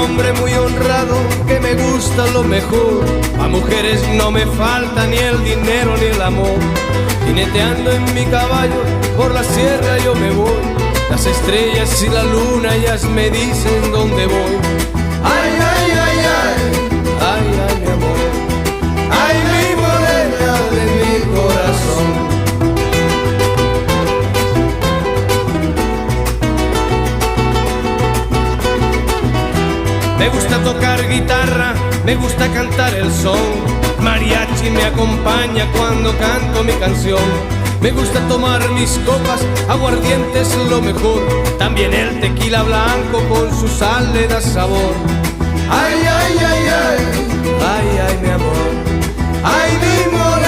hombre muy honrado que me gusta lo mejor. A mujeres no me falta ni el dinero ni el amor. Jineteando en mi caballo por la sierra yo me voy. Las estrellas y la luna ellas me dicen dónde voy. Ay, ay, ay, ay, ay, ay, mi amor. Ay, mi morena de mi corazón. Me gusta tocar guitarra, me gusta cantar el son. Mariachi me acompaña cuando canto mi canción. Me gusta tomar mis copas, aguardiente es lo mejor. También el tequila blanco con su sal le da sabor. Ay, ay, ay, ay, ay, ay, mi amor. Ay, mi